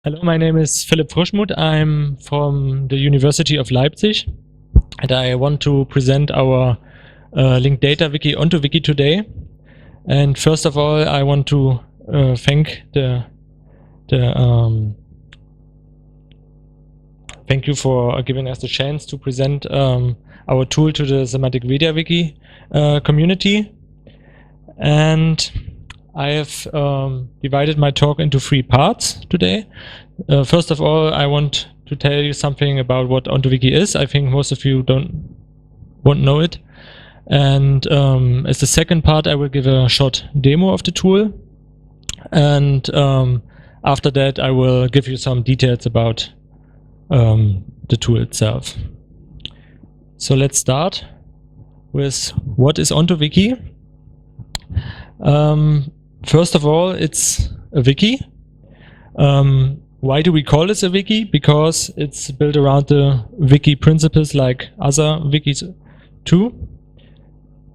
Hello, my name is Philipp Frischmuth. I'm from the University of Leipzig, and I want to present our linked data wiki OntoWiki today. And first of all, I want to thank thank you for giving us the chance to present our tool to the Semantic Media Wiki community. And I have divided my talk into 3 parts today. First of all, I want to tell you something about what OntoWiki is. I think most of you won't know it. And as the second part, I will give a short demo of the tool. And after that, I will give you some details about the tool itself. So let's start with what is OntoWiki. First of all, it's a wiki. Why do we call this a wiki? Because it's built around the wiki principles like other wikis too.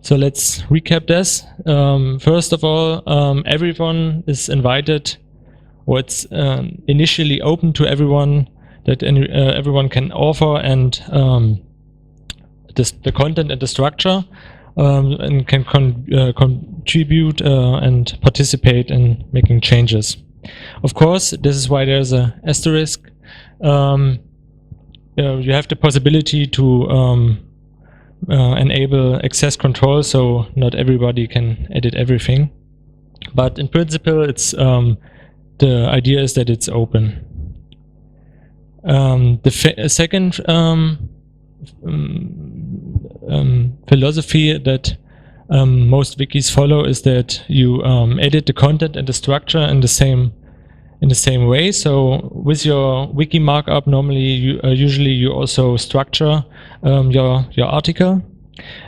So let's recap this. First of all, everyone is invited, or it's initially open to everyone, that everyone can author and the content and the structure, and can contribute and participate in making changes. Of course, this is why there's an asterisk. You have the possibility to enable access control, so not everybody can edit everything. But in principle, it's the idea is that it's open. The second philosophy that most wikis follow is that you edit the content and the structure in the same way. So with your wiki markup, normally usually you also structure your article,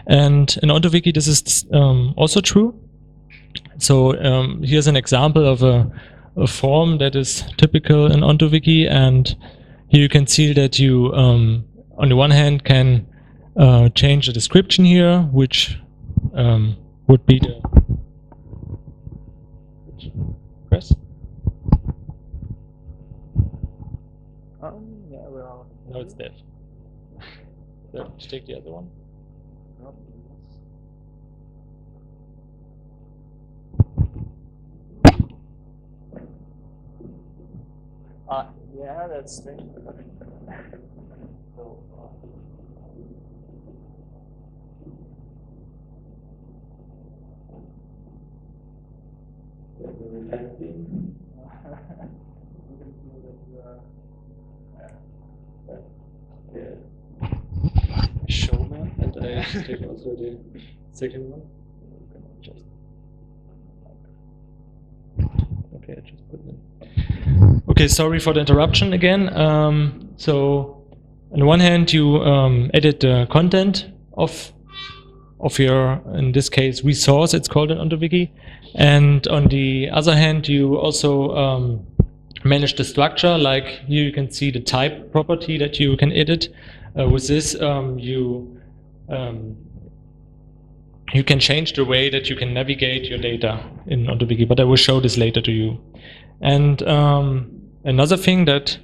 and in OntoWiki this is also true. So here's an example of a form that is typical in OntoWiki, and here you can see that you on the one hand can change the description here, which would be the press. Yeah, well, no, it's dead. Let's take the other one. Yeah, that's strange. So, showman, and I take also the second one. Okay, I just put it in. Okay, sorry for the interruption again. So on the one hand, you edit the content of your, in this case, resource, it's called in OntoWiki. And on the other hand, you also manage the structure. Like here you can see the type property that you can edit. With this, you can change the way that you can navigate your data in OntoWiki, but I will show this later to you. And another thing that,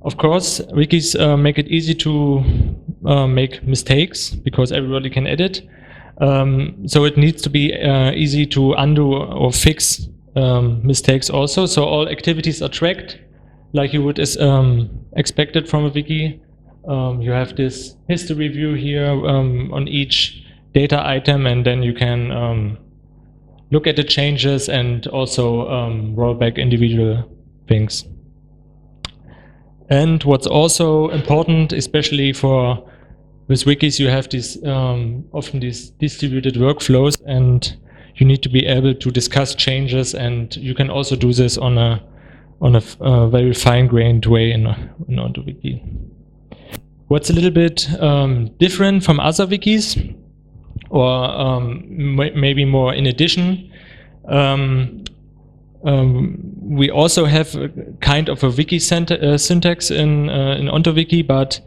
of course, wikis make it easy to make mistakes because everybody can edit. So it needs to be easy to undo or fix mistakes also. So all activities are tracked like you would expect it from a wiki. You have this history view here on each data item, and then you can look at the changes and also roll back individual things. And what's also important, especially with wikis, you have these often these distributed workflows, and you need to be able to discuss changes, and you can also do this on a very fine-grained way in OntoWiki. What's a little bit different from other wikis, or maybe more in addition, we also have a kind of a wiki syntax in OntoWiki, but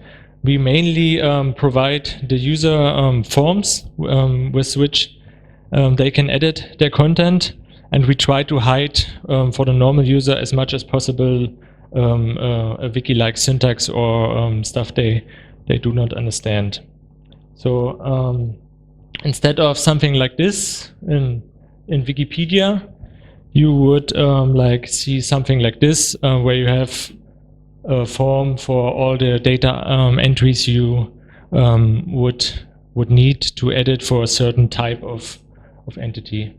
we mainly provide the user forms with which they can edit their content, and we try to hide for the normal user as much as possible a wiki-like syntax or stuff they do not understand. So instead of something like this in Wikipedia, you would like see something like this, where you have a form for all the data entries you would need to edit for a certain type of entity.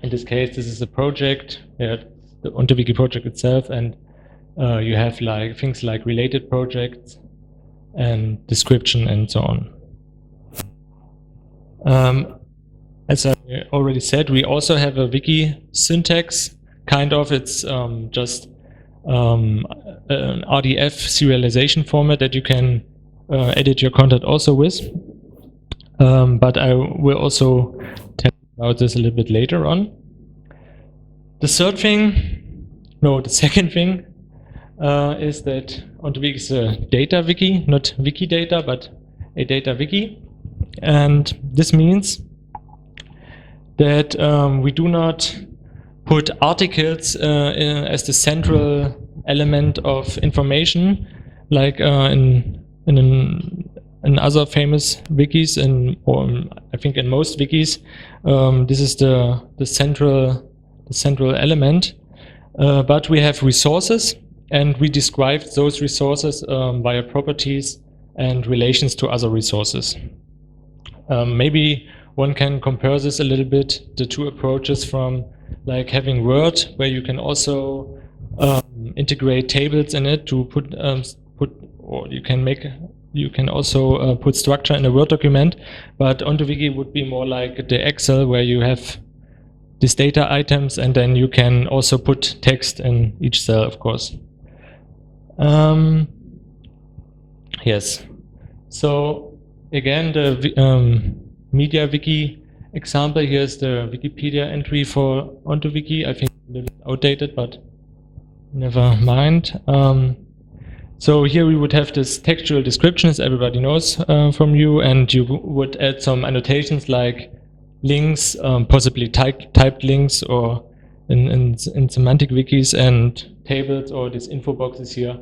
In this case, this is a project, the OntoWiki project itself, and you have like things like related projects and description and so on. As I already said, we also have a wiki syntax. Kind of, it's just an RDF serialization format that you can edit your content also with. But I will also tell you about this a little bit later on. The second thing is that OntoWiki is a data wiki, not Wikidata, but a data wiki. And this means that we do not put articles as the central element of information, like in other famous wikis, or I think in most wikis, this is the central element. But we have resources, and we describe those resources via properties and relations to other resources. Maybe one can compare this a little bit, the two approaches, from like having Word, where you can also integrate tables in it to put or you can also put structure in a Word document. But OntoWiki would be more like the Excel, where you have these data items, and then you can also put text in each cell, of course. Yes. So again, the media wiki example here is the Wikipedia entry for OntoWiki. I think it's a little outdated, but never mind. So here we would have this textual description, as everybody knows from you, and you would add some annotations like links, possibly typed links, or in semantic wikis, and tables or these info boxes here,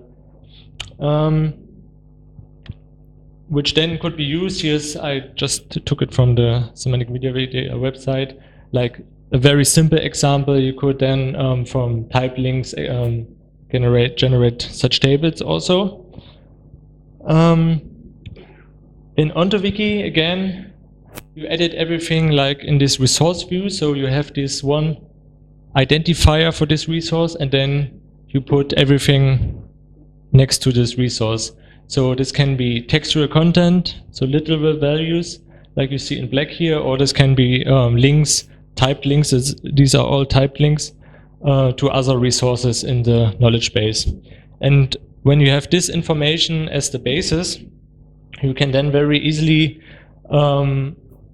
which then could be used. Here's, I just took it from the Semantic Media website, like a very simple example. You could then from type links generate such tables also. In OntoWiki, again, you edit everything like in this resource view. So you have this one identifier for this resource, and then you put everything next to this resource. So this can be textual content, so literal values like you see in black here, or this can be links, typed links. These are all typed links to other resources in the knowledge base. And when you have this information as the basis, you can then very easily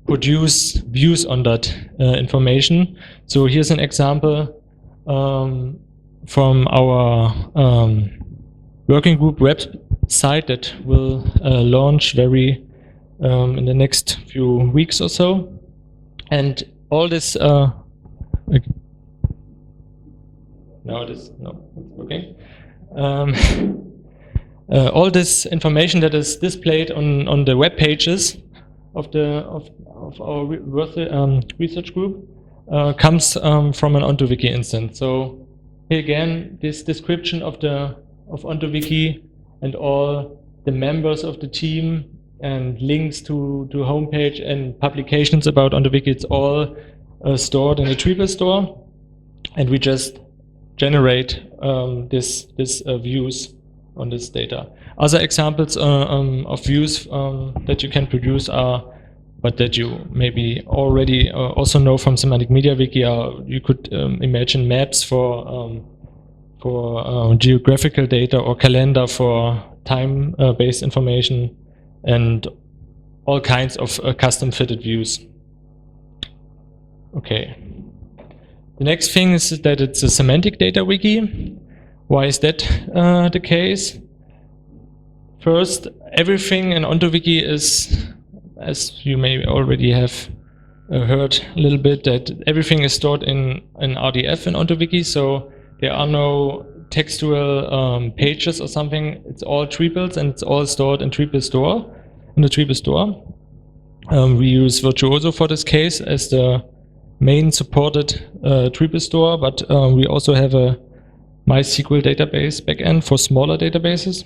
produce views on that information. So here's an example from our working group website that will launch very in the next few weeks or so. And all this no, it's okay. All this information that is displayed on the web pages of our research group comes from an OntoWiki instance. So here again, this description of OntoWiki and all the members of the team and links to homepage and publications about OntoWiki, it's all stored in a Treeple store, and we just generate this views on this data. Other examples of views that you can produce are, but that you maybe already also know from Semantic Media Wiki, you could imagine maps for geographical data, or calendar for time-based information, and all kinds of custom-fitted views. Okay. The next thing is that it's a semantic data wiki. Why is that the case? First, everything in OntoWiki is, as you may already have heard a little bit, that everything is stored in RDF in OntoWiki, so there are no textual pages or something, it's all triples and it's all stored in triple store, in the triple store. We use Virtuoso for this case as the main supported triple store, but we also have a MySQL database backend for smaller databases.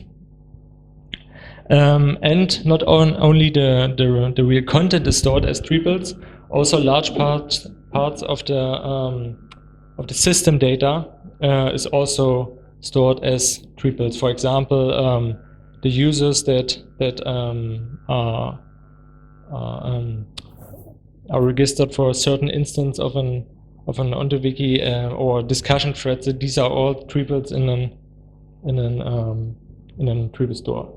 And not only the real content is stored as triples, also large parts of the system data is also stored as triples. For example, the users that are registered for a certain instance of an OntoWiki or discussion threads. These are all triples in a triple store.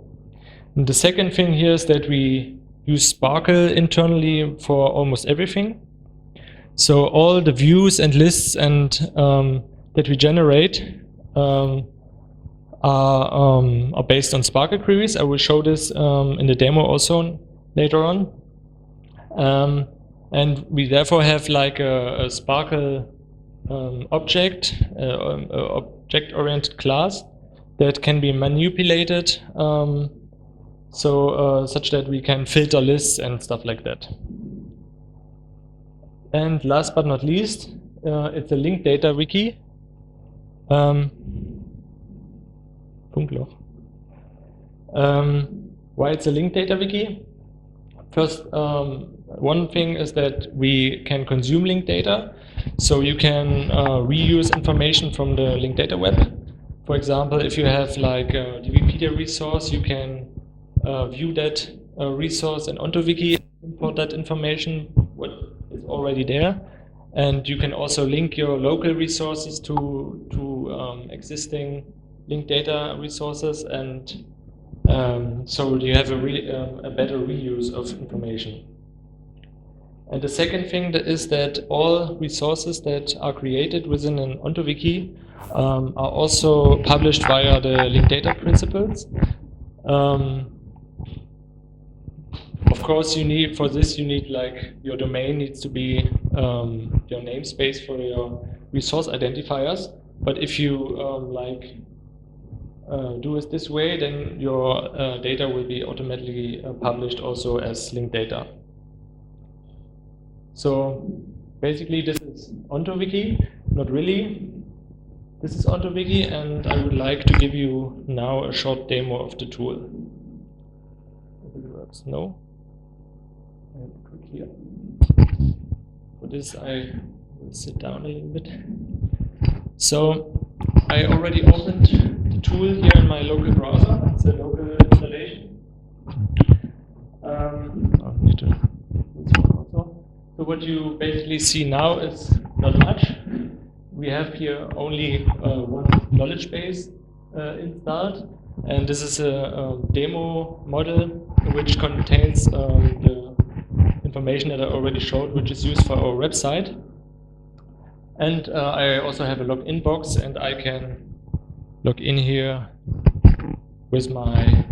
And the second thing here is that we use Sparkle internally for almost everything. So all the views and lists and that we generate are based on Sparkle queries. I will show this in the demo also later on. And we therefore have like a Sparkle object-oriented class that can be manipulated such that we can filter lists and stuff like that. And last but not least, it's a linked data wiki. Funkloch. Why it's a linked data wiki? First, one thing is that we can consume linked data, so you can reuse information from the linked data web. For example, if you have like a Wikipedia resource, you can view that resource in OntoWiki, import that information, what is already there, and you can also link your local resources to existing linked data resources, and so you have a better reuse of information. And the second thing is that all resources that are created within an OntoWiki are also published via the linked data principles. Of course, you need like your domain needs to be your namespace for your resource identifiers. But if you do it this way, then your data will be automatically published also as linked data. So basically this is OntoWiki, not really. This is OntoWiki, and I would like to give you now a short demo of the tool. If it works, no? I have to click here. For this I will sit down a little bit. So I already opened the tool here in my local browser. It's a local installation. I need to this one also. So what you basically see now is not much. We have here only one knowledge base installed, and this is a demo model which contains the information that I already showed, which is used for our website. And I also have a login box, and I can log in here with my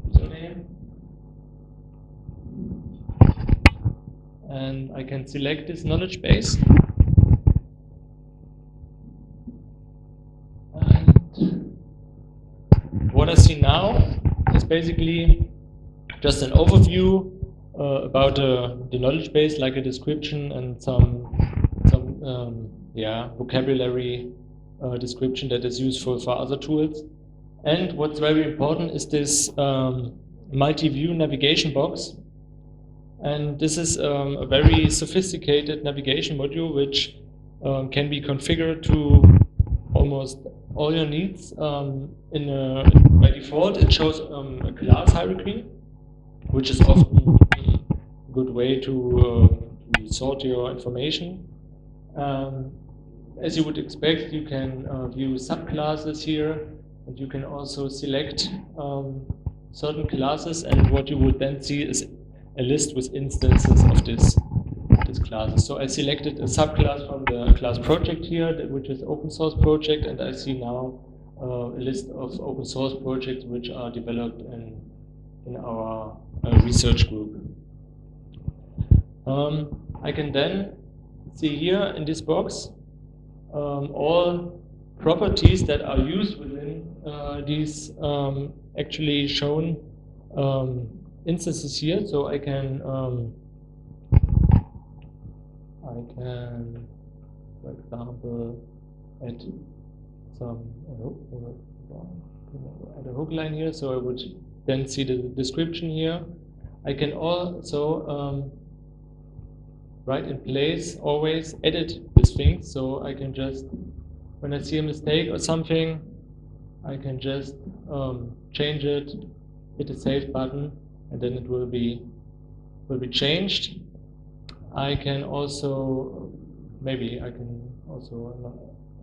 username. And I can select this knowledge base. And what I see now is basically just an overview about the knowledge base, like a description and some vocabulary description that is useful for other tools. And what's very important is this multi-view navigation box. And this is a very sophisticated navigation module which can be configured to almost all your needs. By default, it shows a class hierarchy, which is often a good way to sort your information. As you would expect, you can view subclasses here, and you can also select certain classes, and what you would then see is a list with instances of this classes. So I selected a subclass from the class project here, which is open source project, and I see now a list of open source projects which are developed in our research group. I can then see here in this box all properties that are used within these actually shown instances here. So I can, for example, add some add a hook line here. So I would then see the description here. I can also write in place, always edit this thing. So I can just, when I see a mistake or something, I can just change it, hit the save button, and then it will be changed. I can also, maybe I can also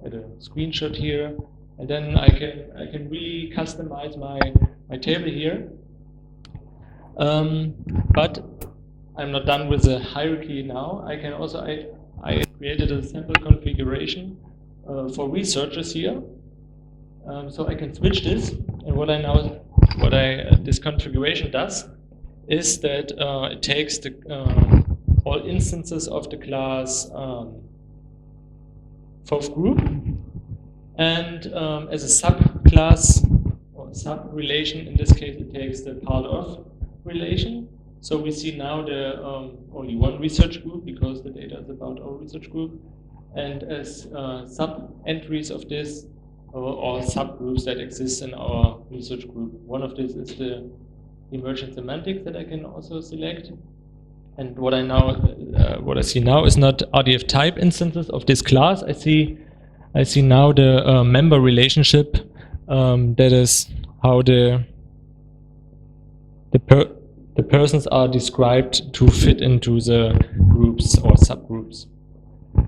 add a screenshot here, and then I can really customize my table here. But I'm not done with the hierarchy now. I can also, I created a sample configuration for researchers here. So I can switch this, and what this configuration does is that it takes the all instances of the class fourth group, and as a subclass or sub-relation, in this case it takes the part of relation. So we see now the only one research group because the data is about our research group, and as sub-entries of this or subgroups that exist in our research group. One of these is the emergent semantics that I can also select. And what I see now is not RDF type instances of this class. I see now the member relationship. That is how the persons are described to fit into the groups or subgroups.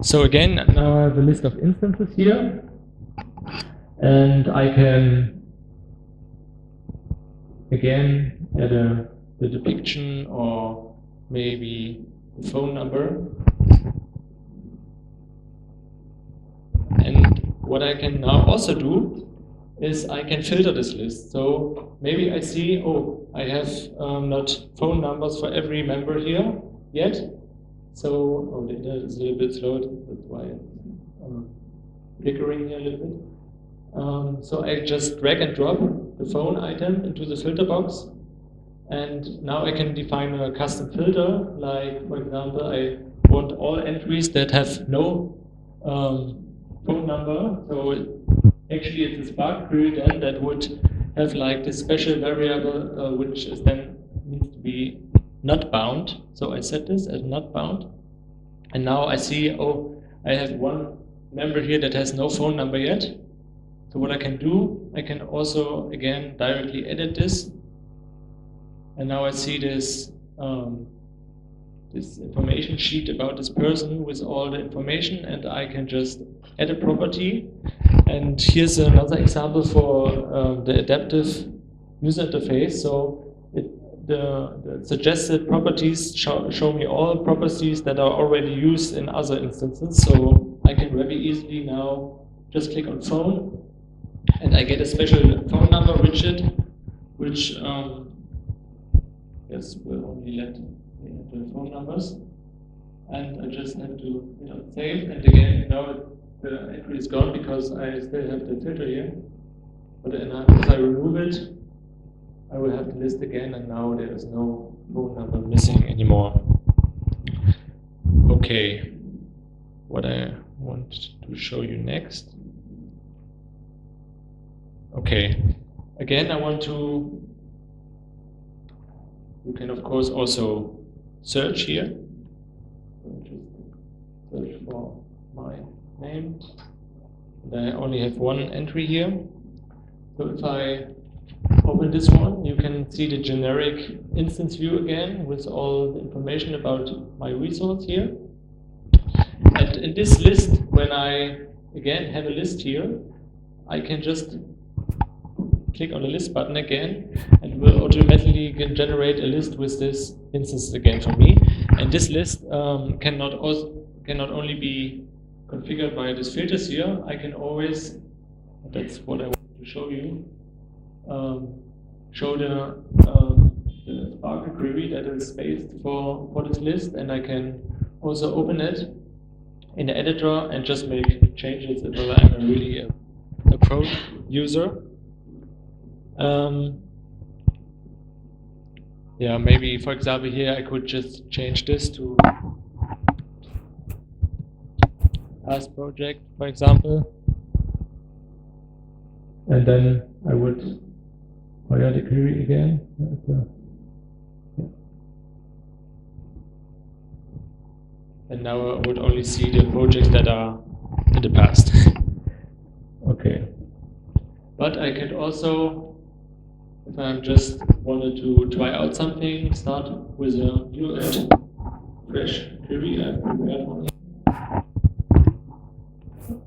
So again, now I have a list of instances here, and I can again add the depiction or maybe the phone number. And what I can now also do is I can filter this list. So maybe I see, oh, I have not phone numbers for every member here yet. So, oh, the internet is a little bit slow, that's why I'm flickering here a little bit. So I just drag and drop the phone item into the filter box, and now I can define a custom filter, like for example, I want all entries that have no phone number. So actually it's a Spark query then that would have like this special variable which is then needs to be not bound. So I set this as not bound, and now I see, oh, I have one member here that has no phone number yet. So what I can do, I can also again directly edit this, and now I see this this information sheet about this person with all the information, and I can just add a property. And here's another example for the adaptive user interface. So the suggested properties show me all properties that are already used in other instances. So I can very easily now just click on phone, and I get a special phone number widget, which yes, will only let the phone numbers. And I just have to save, and again, now the entry is gone because I still have the filter here. But if I remove it, I will have the list again, and now there is no phone number missing anymore. Okay, what I want to show you next. Okay, again, I want to, you can of course also search here. So just search for my name. And I only have one entry here. So if I open this one, you can see the generic instance view again with all the information about my resource here. And in this list, when I again have a list here, I can just click on the list button again, and it will automatically generate a list with this instance again for me. And this list cannot only be configured by these filters here. I can always, that's what I want to show you, show the Spark query that is spaced for this list, and I can also open it in the editor and just make changes if I'm really approach user. Yeah, maybe for example here I could just change this to as project, for example, and then I would fire the query again. And now I would only see the projects that are in the past. Okay. But I could also, if I just wanted to try out something, start with a new and fresh query I've prepared one.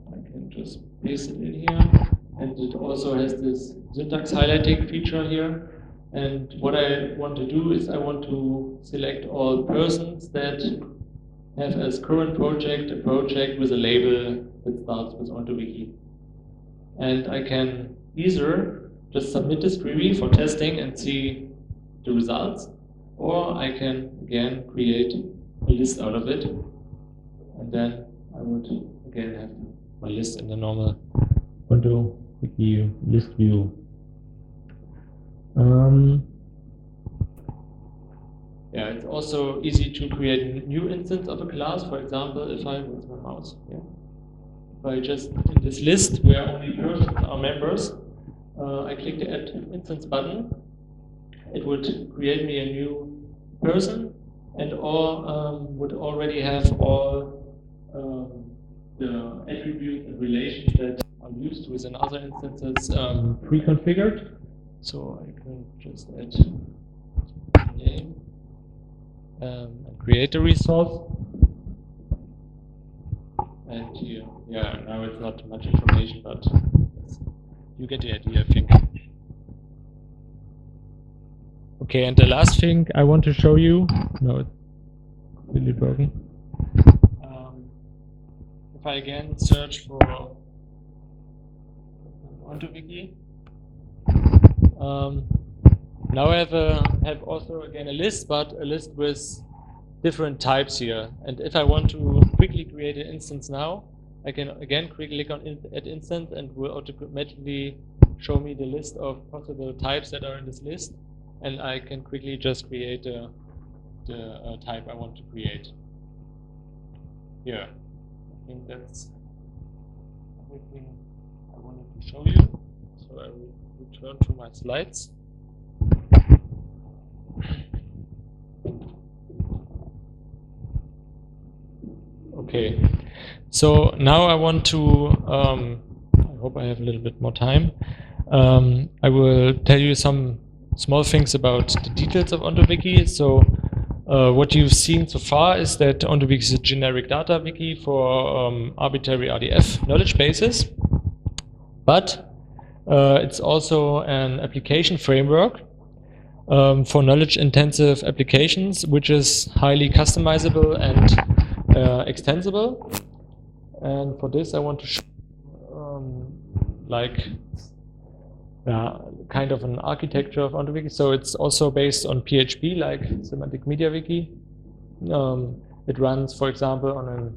I can just paste it in here. And it also has this syntax highlighting feature here. And what I want to do is I want to select all persons that have as current project a project with a label that starts with OntoWiki. And I can either just submit this query for testing and see the results, or I can again create a list out of it. And then I would again have my list in the normal OntoWiki list view. Yeah, it's also easy to create a new instance of a class. For example, if I, where's my mouse? Yeah. If I just, in this list where only persons are members, I click the Add Instance button, it would create me a new person and all would already have all the attributes and relations that are used within other instances pre-configured. So I can just add name. And create a resource. And here, yeah, now it's not too much information, but you get the idea, I think. Okay, and the last thing I want to show you, no, it's really broken. If I again search for OntoWiki, now I have also again a list, but a list with different types here. And if I want to quickly create an instance now, I can again click on Add Instance and will automatically show me the list of possible types that are in this list. And I can quickly just create the type I want to create. Here, I think that's everything I wanted to show you. So I will return to my slides. Okay, so now I want to, I hope I have a little bit more time. I will tell you some small things about the details of OntoWiki. So what you've seen so far is that OntoWiki is a generic data wiki for arbitrary RDF knowledge bases. But it's also an application framework for knowledge-intensive applications, which is highly customizable and extensible. And for this, I want to show kind of an architecture of OntoWiki. So it's also based on PHP, like Semantic MediaWiki. It runs, for example,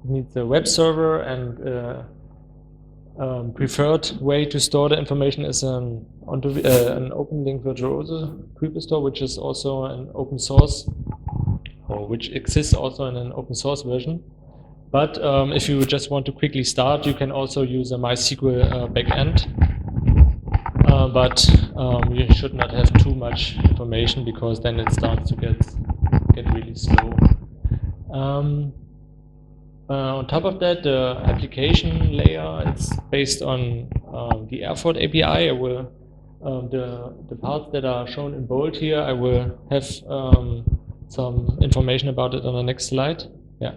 needs a web server, and preferred way to store the information is an OpenLink virtuoso preprocessor store, which is also an open source, or which exists also in an open source version. But if you just want to quickly start, you can also use a MySQL backend. But you should not have too much information, because then it starts to get really slow. On top of that, the application layer, it's based on the Erfurt API. I will the parts that are shown in bold here, I will have some information about it on the next slide. Yeah.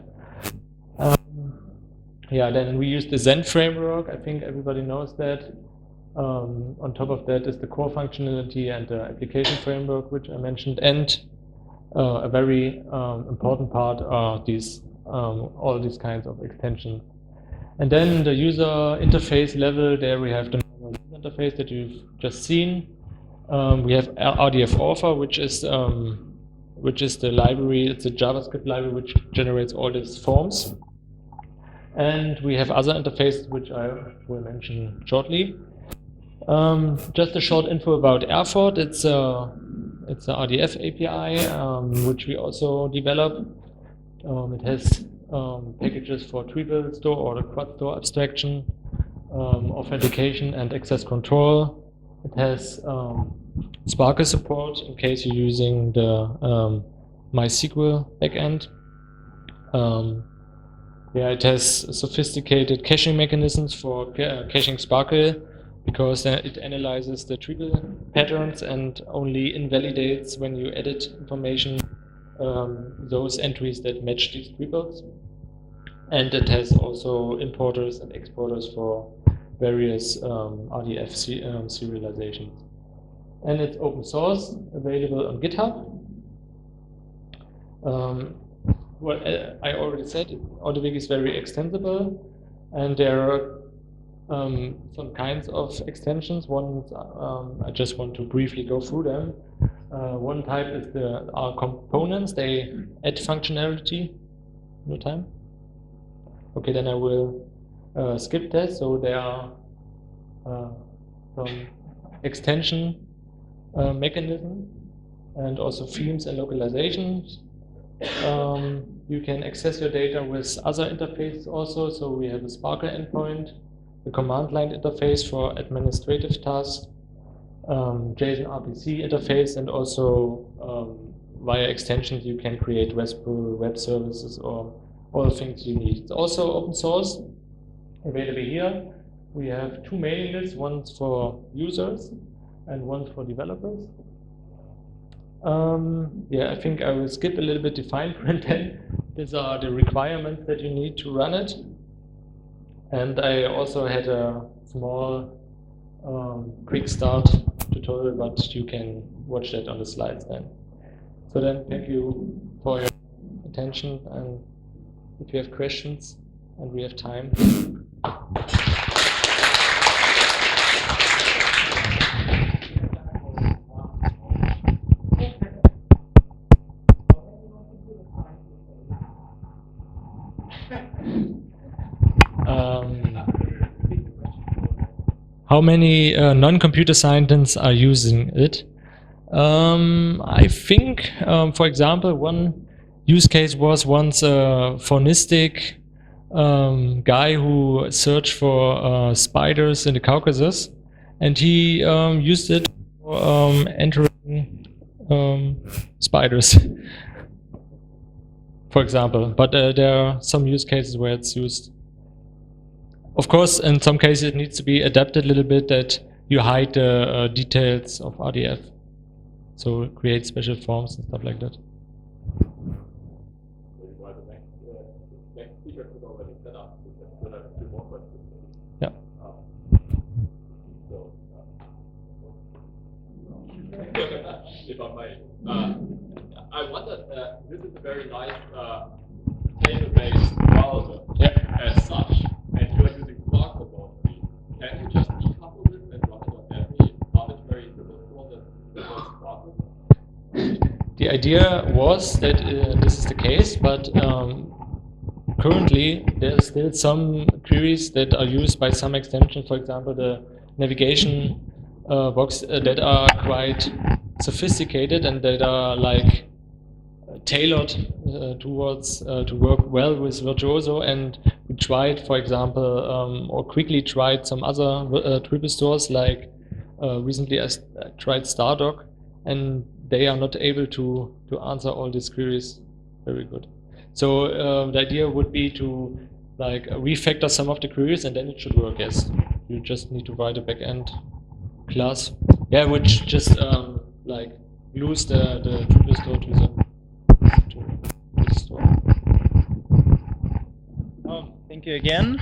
Then we use the Zen framework. I think everybody knows that. On top of that is the core functionality and the application framework, which I mentioned, and a very important part are all these kinds of extensions. And then the user interface level, there we have the interface that you've just seen. We have RDF Author, which is the library. It's a JavaScript library which generates all these forms. And we have other interfaces which I will mention shortly. Just a short info about Erfurt. It's a RDF API which we also develop. It has packages for triple store or the quad store abstraction, authentication and access control. It has Sparkle support in case you're using the MySQL backend. Yeah, it has sophisticated caching mechanisms for caching Sparkle, because it analyzes the triple patterns and only invalidates when you edit information those entries that match these triples. And it has also importers and exporters for various RDF serializations. And it's open source, available on GitHub. What I already said, OntoWiki is very extensible, and there are some kinds of extensions. One, I just want to briefly go through them. One type is our components. They add functionality. No time? Okay, then I will skip that. So there are some extension mechanisms and also themes and localizations. You can access your data with other interfaces also. So we have a Sparkle endpoint, the command line interface for administrative tasks, JSON RPC interface, and also via extensions you can create RESTful web services or all the things you need. It's also open source, available here. We have two mailing lists, one for users and one for developers. Yeah, I think I will skip a little bit the fine print then. These are the requirements that you need to run it. And I also had a small quick start tutorial, but you can watch that on the slides then. So then, thank you for your attention, and if you have questions and we have time. How many non-computer scientists are using it? I think, for example, one use case was once a phonistic guy who searched for spiders in the Caucasus, and he used it for entering spiders, for example. But there are some use cases where it's used. Of course, in some cases it needs to be adapted a little bit, that you hide the details of RDF. So create special forms and stuff like that. Yeah. If I may, I wondered, this is a very nice table-based browser as such, and you are using Sparkle mostly. Can you just decouple this and run it on every arbitrary triple store that Sparkle? The idea was that this is the case, but currently there's still some queries that are used by some extensions, for example the navigation box, that are quite sophisticated and that are like tailored towards to work well with Virtuoso. And we tried, for example, or quickly tried some other triple stores, like recently I tried Stardock, and they are not able to answer all these queries very good. So the idea would be to like refactor some of the queries, and then it should work. Yes, you just need to write a backend class, yeah, which just like glues the triple store to the store. Thank you again.